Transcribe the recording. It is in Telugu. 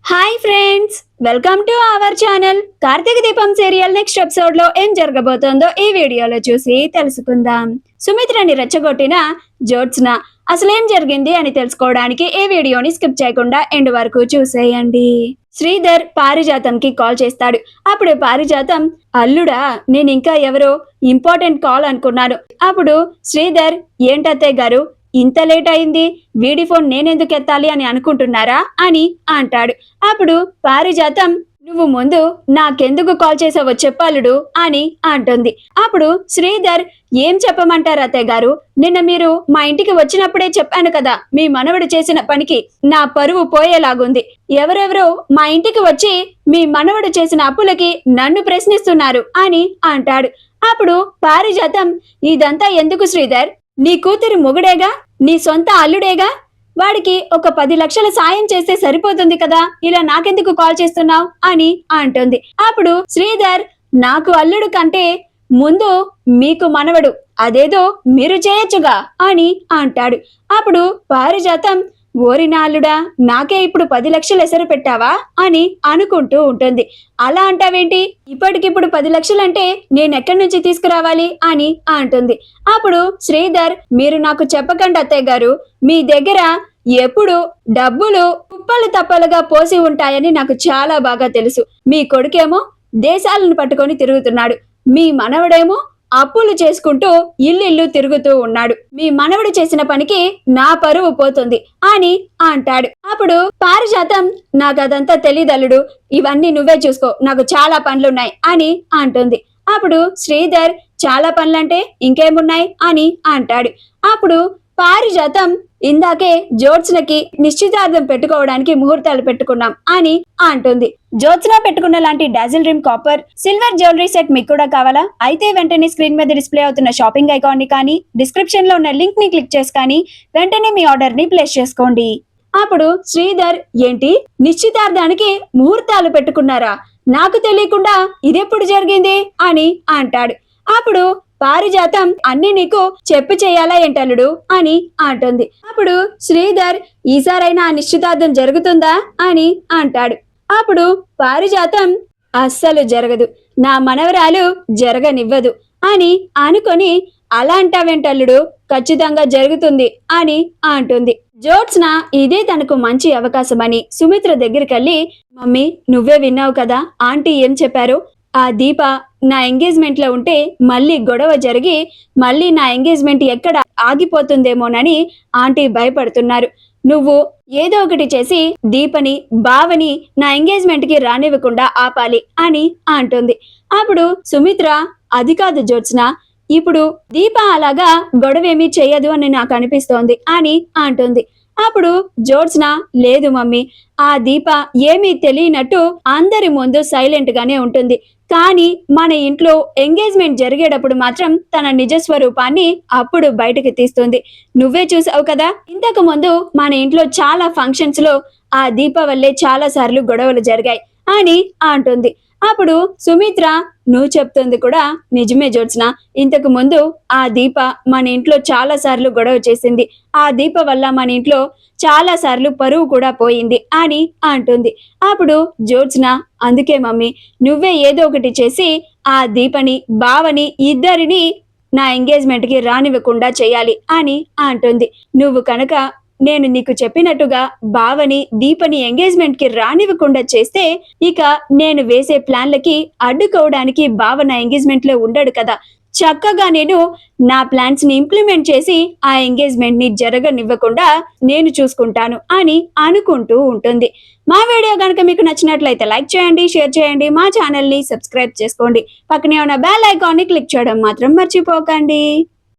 Hi friends, welcome to our channel. Karthika Deepam serial next episode లో ఏం జరగబోతోందో ఈ వీడియోలో చూసి తెలుసుకుందాం. సుమిత్రని రెచ్చగొట్టిన జ్యోత్స్న అసలేం జరిగింది అని తెలుసుకోవడానికి ఈ వీడియోని స్కిప్ చేయకుండా ఎండ్ వరకు చూసేయండి. శ్రీధర్ పారిజాతంకి కాల్ చేస్తాడు. అప్పుడు పారిజాతం, అల్లుడా, నేను ఇంకా ఎవరో ఇంపార్టెంట్ కాల్ అనుకున్నాను. అప్పుడు శ్రీధర్, ఏంటత్తయ్య గారు ఇంత లేట్ అయింది, వీడి ఫోన్ నేనెందుకు ఎత్తాలి అని అనుకుంటున్నారా అని అంటాడు. అప్పుడు పారిజాతం, నువ్వు ముందు నాకెందుకు కాల్ చేసావో చెప్పాలుడు అని అంటుంది. అప్పుడు శ్రీధర్, ఏం చెప్పమంటారు అత్తయ్య గారు, నిన్న మీరు మా ఇంటికి వచ్చినప్పుడే చెప్పాను కదా, మీ మనవడు చేసిన పనికి నా పరువు పోయేలాగుంది. ఎవరెవరో మా ఇంటికి వచ్చి మీ మనవడు చేసిన అప్పులకి నన్ను ప్రశ్నిస్తున్నారు అని అంటాడు. అప్పుడు పారిజాతం, ఇదంతా ఎందుకు శ్రీధర్, నీ కూతురు మొగుడేగా, నీ సొంత అల్లుడేగా, వాడికి ఒక 10 లక్షల సాయం చేస్తే సరిపోతుంది కదా, ఇలా నాకెందుకు కాల్ చేస్తున్నావు అని అంటుంది. అప్పుడు శ్రీధర్, నాకు అల్లుడు కంటే ముందు మీకు మనవడు, అదేదో మీరు చేయొచ్చుగా అని అంటాడు. అప్పుడు పారిజాతం, ఓరి నాల్లుడా, నాకే ఇప్పుడు 10 లక్షలు ఎసరు పెట్టావా అని అనుకుంటూ ఉంటుంది. అలా అంటావేంటి, ఇప్పటికిప్పుడు 10 లక్షలంటే నేనెక్కడి నుంచి తీసుకురావాలి అని అంటుంది. అప్పుడు శ్రీధర్, మీరు నాకు చెప్పకండి అత్తయ్య గారు, మీ దగ్గర ఎప్పుడు డబ్బులు కుప్పలు తప్పలుగా పోసి ఉంటాయని నాకు చాలా బాగా తెలుసు. మీ కొడుకేమో దేశాలను పట్టుకొని తిరుగుతున్నాడు, మీ మనవడేమో అప్పులు చేసుకుంటూ ఇల్లు తిరుగుతూ ఉన్నాడు. మీ మనవడు చేసిన పనికి నా పరువు పోతుంది అని అంటాడు. అప్పుడు పారిజాతం, నాకదంతా తెలీదల్లుడు, ఇవన్నీ నువ్వే చూసుకో, నాకు చాలా పనులున్నాయి అని అంటుంది. అప్పుడు శ్రీధర్, చాలా పనులంటే ఇంకేమున్నాయి అని అంటాడు. అప్పుడు పారిజాతం, ఇందాకే జ్యోత్స్నకి నిశ్చితార్థం పెట్టుకోవడానికి ముహూర్తాలు పెట్టుకున్నాం అని అంటుంది. జ్యోత్స్న పెట్టుకున్న లాంటి Dazzle rim copper silver jewellery set మీకు కూడా కావాలా? అయితే వెంటనే స్క్రీన్ మీద డిస్ప్లే అవుతున్న షాపింగ్ ఐకాన్ ని కానీ డిస్క్రిప్షన్ లో ఉన్న లింక్ ని క్లిక్ చేసి కానీ వెంటనే మీ ఆర్డర్ ని ప్లేస్ చేసుకోండి. అప్పుడు శ్రీధర్, ఏంటి నిశ్చితార్థానికి ముహూర్తాలు పెట్టుకున్నారా, నాకు తెలియకుండా ఇదెప్పుడు జరిగింది అని అంటాడు. అప్పుడు పారిజాతం, అన్ని నీకు చెప్పి చేయాలా ఏంటల్లుడు అని అంటుంది. అప్పుడు శ్రీధర్, ఈసారైనా ఆ నిశ్చితార్థం జరుగుతుందా అని అంటాడు. అప్పుడు పారిజాతం, అస్సలు జరగదు, నా మనవరాలు జరగనివ్వదు అని అనుకొని, అలా అంటావేంటల్లుడు, ఖచ్చితంగా జరుగుతుంది అని అంటుంది. జ్యోత్స్న ఇదే తనకు మంచి అవకాశమని సుమిత్ర దగ్గరికెళ్ళి, మమ్మీ నువ్వే విన్నావు కదా ఆంటీ ఏం చెప్పారు, ఆ దీప నా ఎంగేజ్మెంట్ లో ఉంటే మళ్ళీ గొడవ జరిగి మళ్ళీ నా ఎంగేజ్మెంట్ ఎక్కడ ఆగిపోతుందేమోనని ఆంటీ భయపడుతున్నారు. నువ్వు ఏదో ఒకటి చేసి దీపని బావని నా ఎంగేజ్మెంట్ కి రానివ్వకుండా ఆపాలి అని అంటుంది. అప్పుడు సుమిత్ర, అది కాదు జ్యోత్స్న, ఇప్పుడు దీప అలాగా గొడవేమీ చెయ్యదు అని నాకు అనిపిస్తోంది అని అంటుంది. అప్పుడు జ్యోత్స్న, లేదు మమ్మీ, ఆ దీప ఏమీ తెలియనట్టు అందరి ముందు సైలెంట్ గానే ఉంటుంది, కానీ మన ఇంట్లో ఎంగేజ్మెంట్ జరిగేటప్పుడు మాత్రం తన నిజస్వరూపాన్ని అప్పుడు బయటకు తీస్తుంది. నువ్వే చూసావు కదా, ఇంతకు ముందు మన ఇంట్లో చాలా ఫంక్షన్స్ లో ఆ దీప వల్లే చాలా సార్లు గొడవలు జరిగాయి అని అంటుంది. అప్పుడు సుమిత్ర, నువ్వు చెప్తుంది కూడా నిజమే జ్యోత్స్న, ఇంతకు ముందు ఆ దీప మన ఇంట్లో చాలా సార్లు గొడవ చేసింది, ఆ దీప వల్ల మన ఇంట్లో చాలా సార్లు పరువు కూడా పోయింది అని అంటుంది. అప్పుడు జ్యోత్స్న, అందుకే మమ్మీ, నువ్వే ఏదో ఒకటి చేసి ఆ దీపని బావని ఇద్దరిని నా ఎంగేజ్మెంట్ కి రానివ్వకుండా చేయాలి అని అంటుంది. నువ్వు కనుక నేను నీకు చెప్పినట్టుగా బావని దీపని ఎంగేజ్మెంట్ కి రానివ్వకుండా చేస్తే ఇక నేను వేసే ప్లాన్లకి అడ్డుకోవడానికి బావ నా ఎంగేజ్మెంట్ లో ఉండడు కదా, చక్కగా నేను నా ప్లాన్స్ ని ఇంప్లిమెంట్ చేసి ఆ ఎంగేజ్మెంట్ ని జరగనివ్వకుండా నేను చూసుకుంటాను అని అనుకుంటూ ఉంటుంది. మా వీడియో కనుక మీకు నచ్చినట్లయితే లైక్ చేయండి, షేర్ చేయండి, మా ఛానల్ ని సబ్స్క్రైబ్ చేసుకోండి, పక్కనే ఉన్న బెల్ ఐకాన్ ని క్లిక్ చేయడం మాత్రం మర్చిపోకండి.